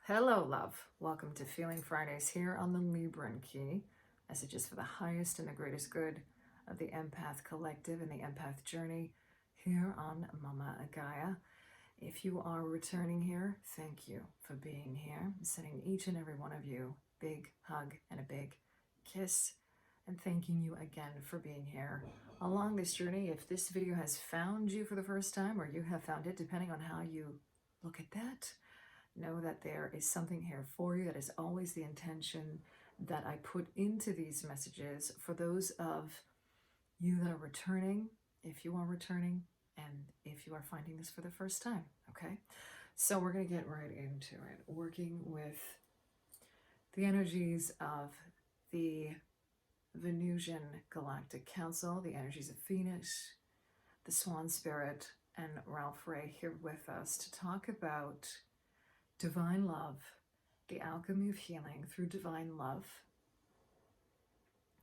Hello, love. Welcome to Feeling Fridays here on the Libran Key. Messages for the highest and the greatest good of the Empath Collective and the Empath Journey here on Mama Gaia. If you are returning here, thank you for being here. I'm sending each and every one of you a big hug and a big kiss, and thanking you again for being here along this journey. If this video has found you for the first time, or you have found it, depending on how you look at that, know that there is something here for you. That is always the intention that I put into these messages for those of you that are returning, if you are returning, and if you are finding this for the first time, okay? So we're going to get right into it, working with the energies of the Venusian Galactic Council, the energies of Venus, the Swan Spirit, and Ralph Ray here with us to talk about divine love, the alchemy of healing through divine love.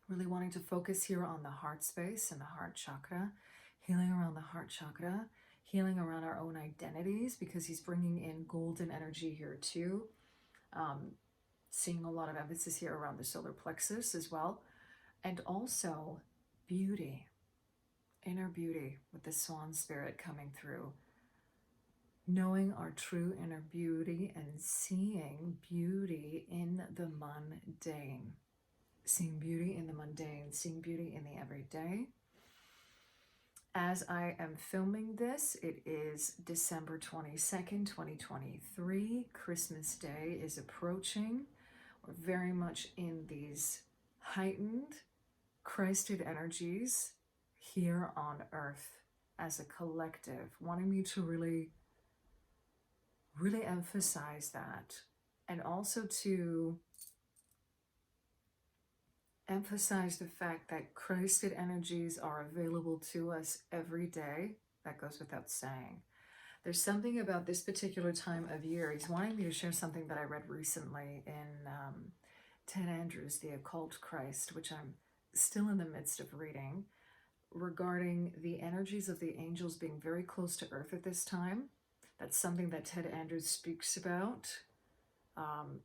Really wanting to focus here on the heart space and the heart chakra, healing around the heart chakra, healing around our own identities, because he's bringing in golden energy here too. Seeing a lot of emphasis here around the solar plexus as well. And also beauty, inner beauty with the swan spirit coming through. Knowing our true inner beauty and seeing beauty in the mundane. Seeing beauty in the mundane, seeing beauty in the everyday. As I am filming this, it is December 22nd, 2023. Christmas Day is approaching. We're very much in these heightened, Christed energies here on Earth as a collective, wanting me to really emphasize that, and also to emphasize the fact that Christed energies are available to us every day. That goes without saying. There's something about this particular time of year. He's wanting me to share something that I read recently in Ted Andrews' The Occult Christ, which I'm still in the midst of reading, regarding the energies of the angels being very close to Earth at this time. That's something that Ted Andrews speaks about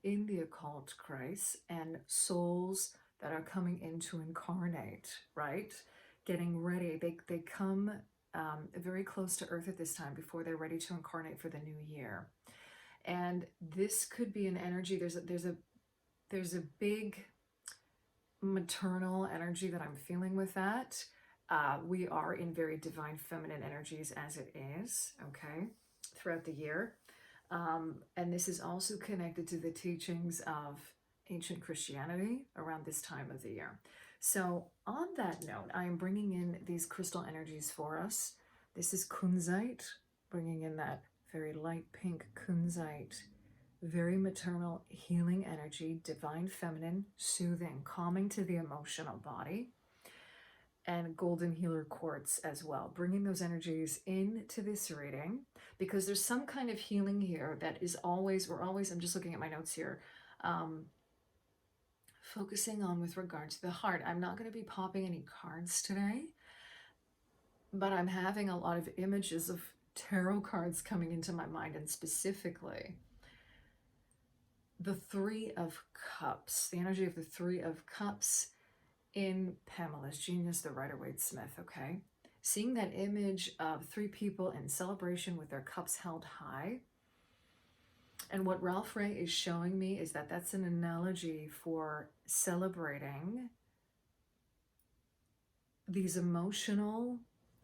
in The Occult Christ, and souls that are coming in to incarnate, right? Getting ready. They come very close to Earth at this time before they're ready to incarnate for the new year. And this could be an energy. There's a big maternal energy that I'm feeling with that. We are in very divine feminine energies as it is, okay, throughout the year. And this is also connected to the teachings of ancient Christianity around this time of the year. So on that note, I am bringing in these crystal energies for us. This is Kunzite, bringing in that very light pink Kunzite, very maternal healing energy, divine feminine, soothing, calming to the emotional body. And golden healer quartz as well, bringing those energies into this reading, because there's some kind of healing here that is always, I'm just looking at my notes here, focusing on with regard to the heart. I'm not going to be popping any cards today, but I'm having a lot of images of tarot cards coming into my mind, and specifically the Three of Cups, the energy of the Three of Cups in Pamela's Genius, the Rider-Waite Smith, okay? Seeing that image of three people in celebration with their cups held high. And what Ralph Ray is showing me is that that's an analogy for celebrating these emotional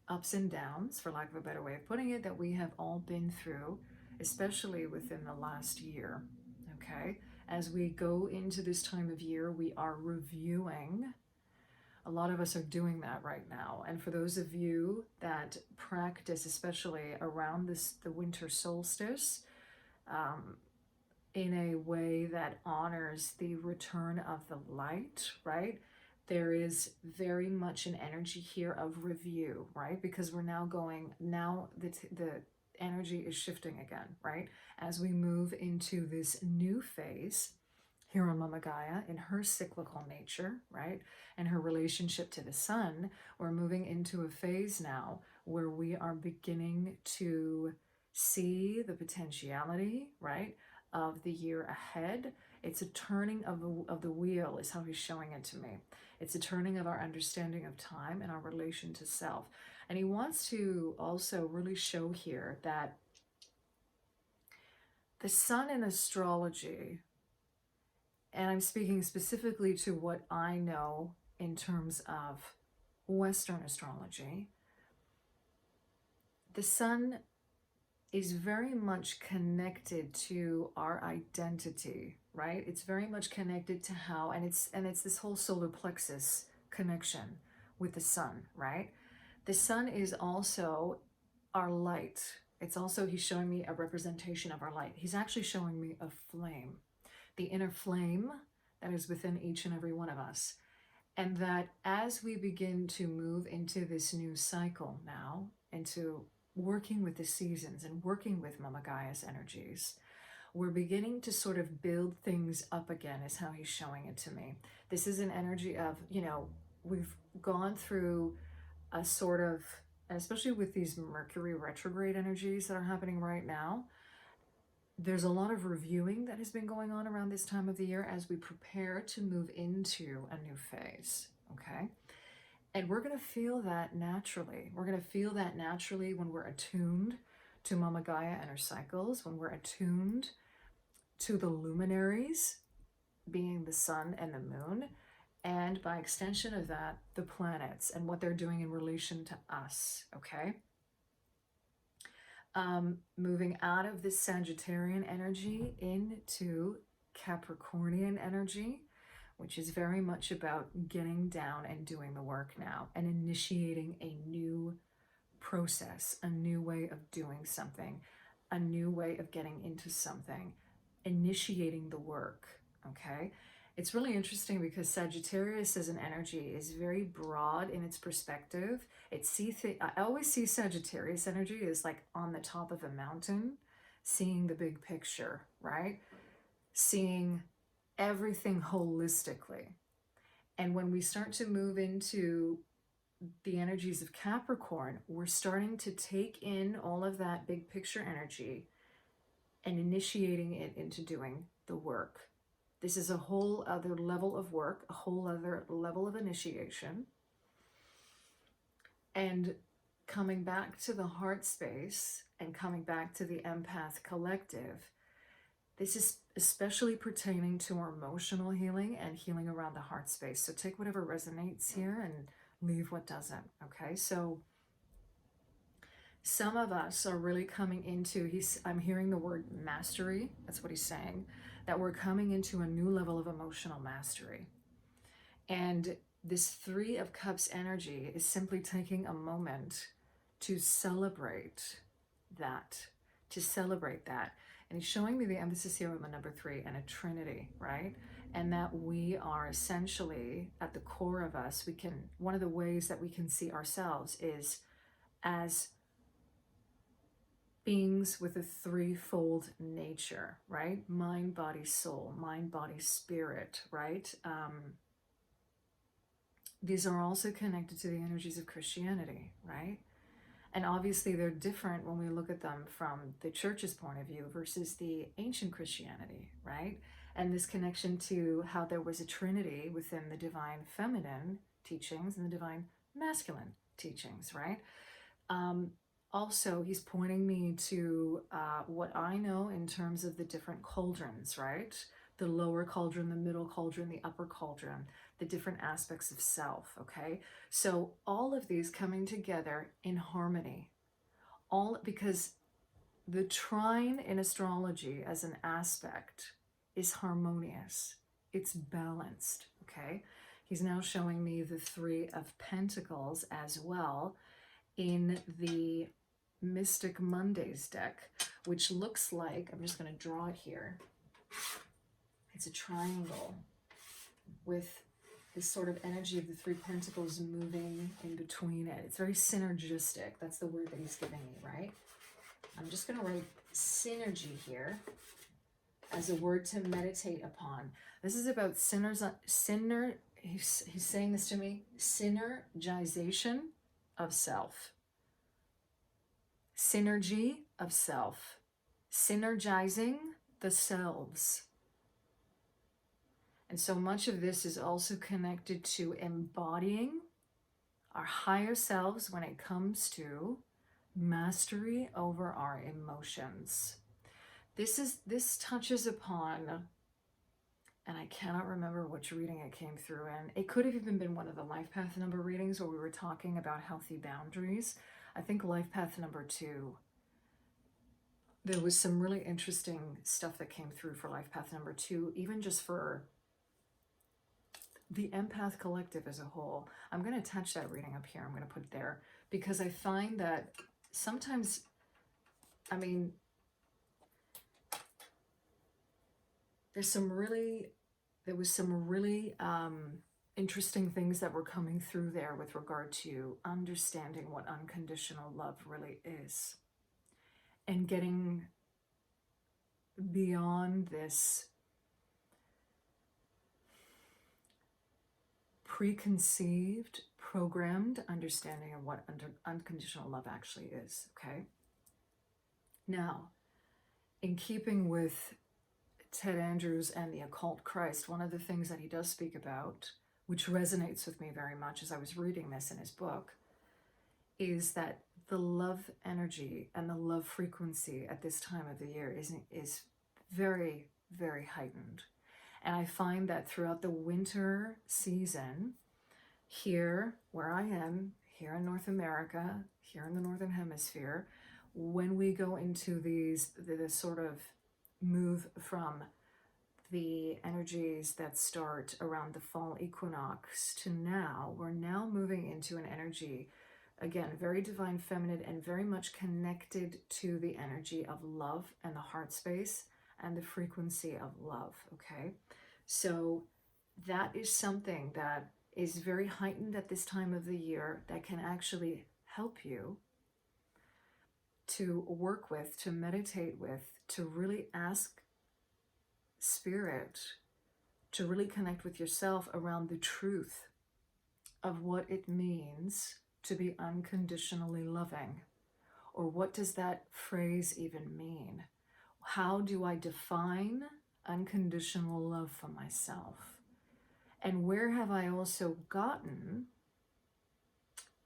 ups and downs, for lack of a better way of putting it, that we have all been through, especially within the last year, okay? As we go into this time of year, we are reviewing. A lot of us are doing that right now. And for those of you that practice, especially around the winter solstice, in a way that honors the return of the light, right? There is very much an energy here of review, right? Because we're now the energy is shifting again, right? As we move into this new phase here on Mama Gaia, in her cyclical nature, right? And her relationship to the sun, we're moving into a phase now where we are beginning to see the potentiality, right? of the year ahead. It's a turning of the wheel is how he's showing it to me. It's a turning of our understanding of time and our relation to self. And he wants to also really show here that the sun in astrology, and I'm speaking specifically to what I know in terms of Western astrology, the sun is very much connected to our identity, right? It's very much connected to how, and it's this whole solar plexus connection with the sun, right? The sun is also our light. It's also, he's showing me a representation of our light. He's actually showing me a flame, the inner flame that is within each and every one of us. And that as we begin to move into this new cycle now, into working with the seasons and working with Mama Gaia's energies, we're beginning to sort of build things up again, is how he's showing it to me. This is an energy of, we've gone through a sort of, and especially with these Mercury retrograde energies that are happening right now, there's a lot of reviewing that has been going on around this time of the year as we prepare to move into a new phase, okay? And we're going to feel that naturally. We're going to feel that naturally when we're attuned to Mama Gaia and her cycles, when we're attuned to the luminaries, being the sun and the moon, and by extension of that, the planets and what they're doing in relation to us, okay? Moving out of this Sagittarian energy into Capricornian energy, which is very much about getting down and doing the work now and initiating a new process, a new way of doing something, a new way of getting into something, initiating the work, okay? It's really interesting because Sagittarius as an energy is very broad in its perspective. I always see Sagittarius energy as like on the top of a mountain, seeing the big picture, right? Seeing everything holistically. And when we start to move into the energies of Capricorn, we're starting to take in all of that big picture energy and initiating it into doing the work. This is a whole other level of work, a whole other level of initiation. And coming back to the heart space and coming back to the empath collective, this is especially pertaining to our emotional healing and healing around the heart space. So take whatever resonates here and leave what doesn't, okay? So some of us are really coming into, I'm hearing the word mastery, that's what he's saying, that we're coming into a new level of emotional mastery. And this Three of Cups energy is simply taking a moment to celebrate that, And he's showing me the emphasis here on the number 3 and a trinity, right? And that we are essentially, at the core of us, one of the ways that we can see ourselves is as beings with a threefold nature, right? Mind, body, soul, mind, body, spirit, right? These are also connected to the energies of Christianity, right? And obviously they're different when we look at them from the church's point of view versus the ancient Christianity, right? And this connection to how there was a trinity within the divine feminine teachings and the divine masculine teachings, right? Also, he's pointing me to what I know in terms of the different cauldrons, right? The lower cauldron, the middle cauldron, the upper cauldron, the different aspects of self, okay? So all of these coming together in harmony, all because the trine in astrology as an aspect is harmonious. It's balanced, okay? He's now showing me the Three of Pentacles as well in the Mystic Mondays deck, which looks like, I'm just going to draw it here. It's a triangle with this sort of energy of the Three Pentacles moving in between it. It's very synergistic. That's the word that he's giving me, right? I'm just going to write synergy here as a word to meditate upon. This is about he's saying this to me, synergization of self. Synergy of self. Synergizing the the selves. And so much of this is also connected to embodying our higher selves when it comes to mastery over our emotions. This touches upon, and I cannot remember which reading it came through in. It could have even been one of the life path number readings where we were talking about healthy boundaries. I think life path number 2. There was some really interesting stuff that came through for life path number 2, even just for the empath collective as a whole. I'm going to attach that reading up here. I'm going to put it there because I find that sometimes, I mean, there was some really interesting things that were coming through there with regard to understanding what unconditional love really is and getting beyond this preconceived, programmed understanding of what unconditional love actually is, okay? Now, in keeping with Ted Andrews and the occult Christ, one of the things that he does speak about, which resonates with me very much as I was reading this in his book, is that the love energy and the love frequency at this time of the year is very, very heightened. And I find that throughout the winter season, here where I am, here in North America, here in the Northern Hemisphere, when we go into the sort of move from the energies that start around the fall equinox to now, we're now moving into an energy, again, very divine feminine and very much connected to the energy of love and the heart space and the frequency of love, okay? So that is something that is very heightened at this time of the year that can actually help you to work with, to meditate with, to really ask Spirit to really connect with yourself around the truth of what it means to be unconditionally loving. Or what does that phrase even mean? How do I define unconditional love for myself? And where have I also gotten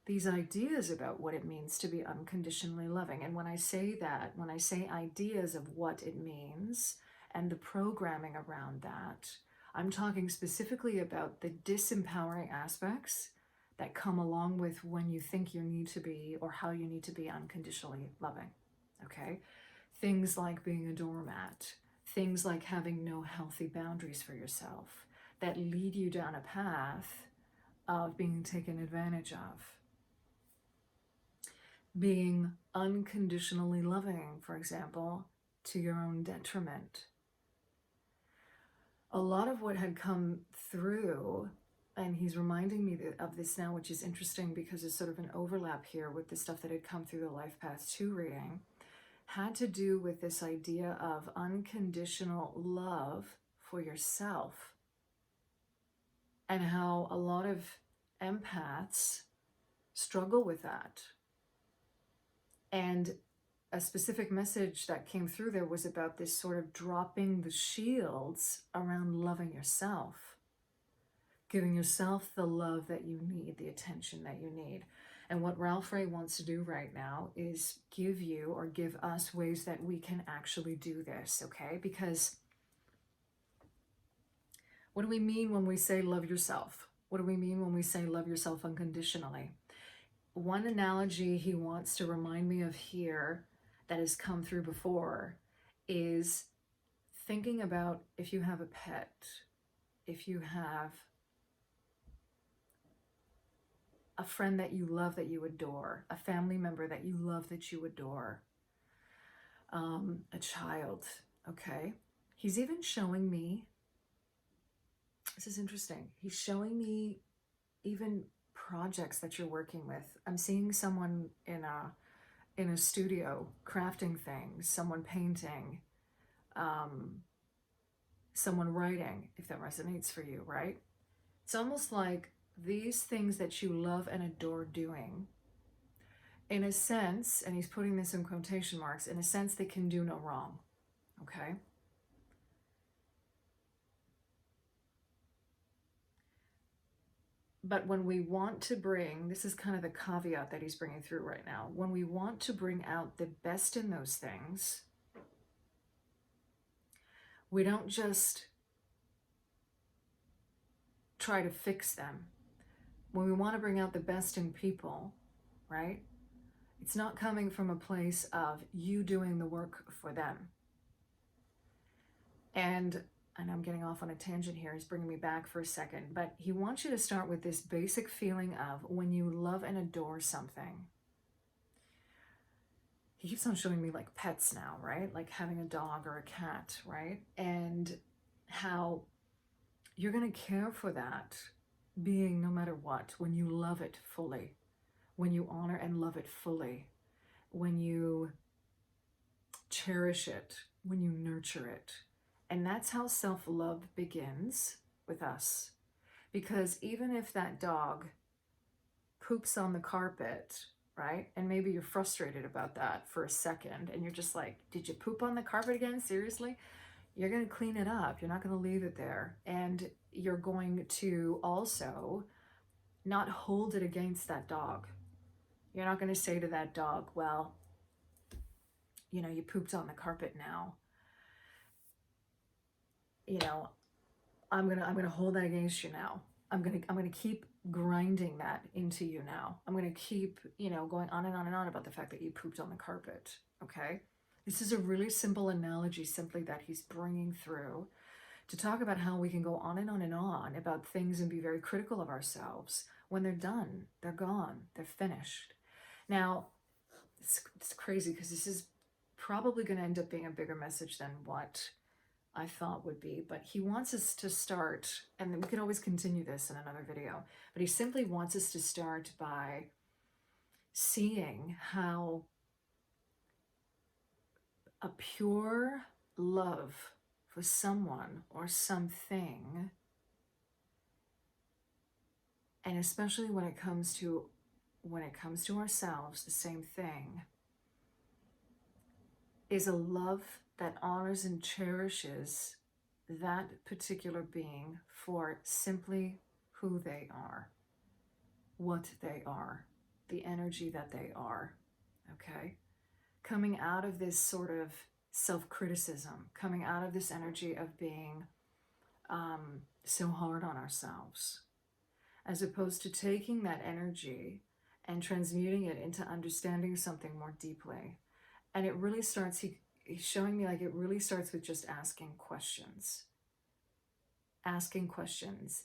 these ideas about what it means to be unconditionally loving? And when I say that, when I say ideas of what it means and the programming around that, I'm talking specifically about the disempowering aspects that come along with when you think you need to be or how you need to be unconditionally loving, okay? Things like being a doormat, things like having no healthy boundaries for yourself that lead you down a path of being taken advantage of. Being unconditionally loving, for example, to your own detriment. A lot of what had come through, and he's reminding me of this now, which is interesting because there's sort of an overlap here with the stuff that had come through the Life Path 2 reading, had to do with this idea of unconditional love for yourself and how a lot of empaths struggle with that. And a specific message that came through there was about this sort of dropping the shields around loving yourself, giving yourself the love that you need, the attention that you need. And what Ralph Ray wants to do right now is give you or give us ways that we can actually do this, okay? Because what do we mean when we say love yourself? What do we mean when we say love yourself unconditionally? One analogy he wants to remind me of here that has come through before is thinking about if you have a pet, if you have a friend that you love, that you adore, a family member that you love, that you adore, a child, okay? He's even showing me, this is interesting, he's showing me even projects that you're working with. I'm seeing someone in a studio crafting things, someone painting, someone writing, if that resonates for you, right? It's almost like these things that you love and adore doing, in a sense, and he's putting this in quotation marks, in a sense they can do no wrong, okay? But when we want to bring, this is kind of the caveat that he's bringing through right now, when we want to bring out the best in those things, we don't just try to fix them. When we want to bring out the best in people, right? It's not coming from a place of you doing the work for them. And I'm getting off on a tangent here. He's bringing me back for a second. But he wants you to start with this basic feeling of when you love and adore something. He keeps on showing me like pets now, right? Like having a dog or a cat, right? And how you're going to care for that being no matter what, when you love it fully, when you honor and love it fully, when you cherish it, when you nurture it. And that's how self-love begins with us. Because even if that dog poops on the carpet, right? And maybe you're frustrated about that for a second and you're just like, did you poop on the carpet again? Seriously? You're going to clean it up. You're not going to leave it there. And you're going to also not hold it against that dog. You're not going to say to that dog, well, you know, you pooped on the carpet now. You know, I'm gonna hold that against you now. I'm gonna keep grinding that into you now. I'm gonna keep, you know, going on and on and on about the fact that you pooped on the carpet. Okay, this is a really simple analogy, simply that he's bringing through to talk about how we can go on and on and on about things and be very critical of ourselves. When they're done, they're gone, they're finished. Now, it's crazy because this is probably going to end up being a bigger message than what I thought would be, but he wants us to start, and we can always continue this in another video, but he simply wants us to start by seeing how a pure love for someone or something, and especially when it comes to ourselves, the same thing, is a love that honors and cherishes that particular being for simply who they are, what they are, the energy that they are, okay? Coming out of this sort of self-criticism, coming out of this energy of being so hard on ourselves, as opposed to taking that energy and transmuting it into understanding something more deeply. And it really starts, he's showing me like it really starts with just asking questions. Asking questions.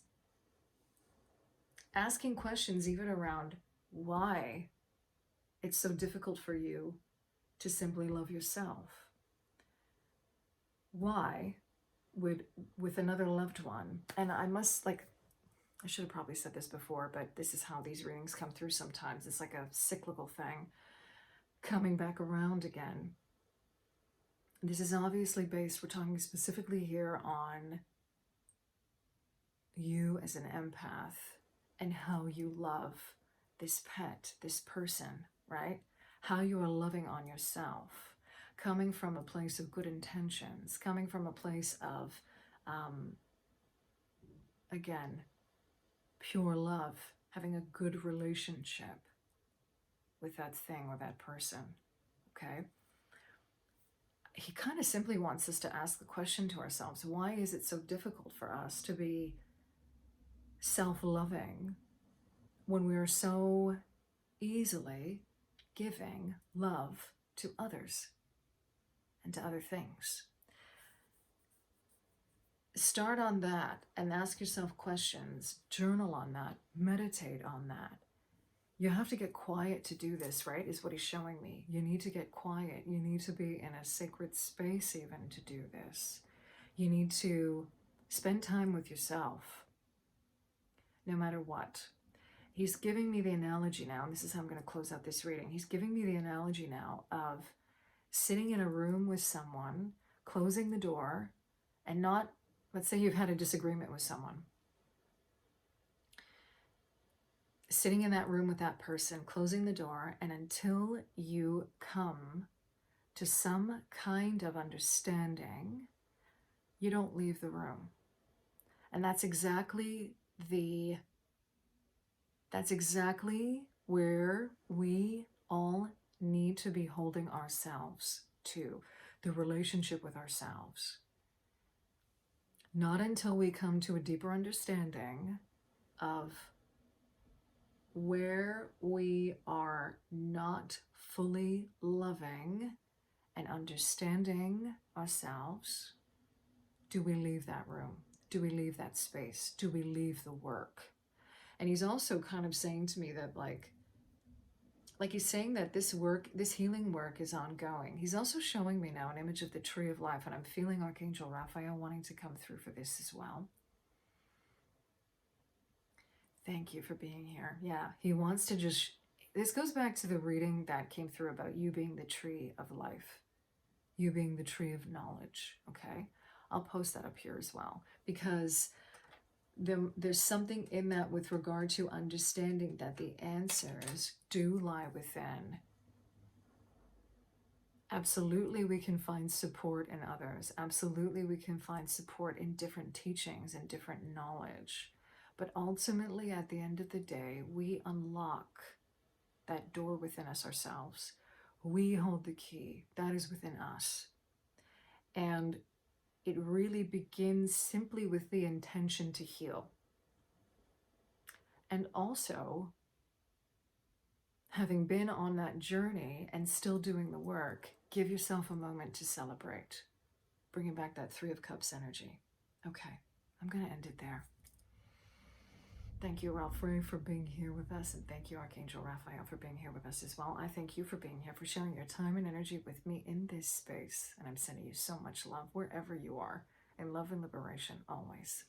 Asking questions even around why it's so difficult for you to simply love yourself. Why would, with another loved one, and I should have probably said this before, but this is how these readings come through sometimes. It's like a cyclical thing coming back around again. This is obviously based, we're talking specifically here on you as an empath and how you love this pet, this person, right? How you are loving on yourself, coming from a place of good intentions, coming from a place of, again, pure love, having a good relationship with that thing or that person, okay? He kind of simply wants us to ask the question to ourselves, why is it so difficult for us to be self-loving when we are so easily giving love to others and to other things? Start on that and ask yourself questions, journal on that, meditate on that. You have to get quiet to do this, right? Is what he's showing me. You need to get quiet. You need to be in a sacred space even to do this. You need to spend time with yourself, no matter what. He's giving me the analogy now, and this is how I'm going to close out this reading. He's giving me the analogy now of sitting in a room with someone, closing the door, and not, let's say you've had a disagreement with someone. Sitting in that room with that person, closing the door, and until you come to some kind of understanding, you don't leave the room. And that's exactly the That's exactly where we all need to be holding ourselves to, the relationship with ourselves. Not until we come to a deeper understanding of where we are not fully loving and understanding ourselves, do we leave that room? Do we leave that space? Do we leave the work? And he's also kind of saying to me that like he's saying that this work, this healing work is ongoing. He's also showing me now an image of the tree of life, and I'm feeling Archangel Raphael wanting to come through for this as well. Thank you for being here. Yeah, he wants to just, this goes back to the reading that came through about you being the tree of life, you being the tree of knowledge, okay? I'll post that up here as well, because there's something in that with regard to understanding that the answers do lie within. Absolutely, we can find support in others. Absolutely, we can find support in different teachings and different knowledge. But ultimately, at the end of the day, we unlock that door within us ourselves. We hold the key. That is within us. And it really begins simply with the intention to heal. And also, having been on that journey and still doing the work, give yourself a moment to celebrate. Bringing back that Three of Cups energy. Okay, I'm going to end it there. Thank you, Ralph Ray, for being here with us. And thank you, Archangel Raphael, for being here with us as well. I thank you for being here, for sharing your time and energy with me in this space. And I'm sending you so much love wherever you are. And love and liberation always.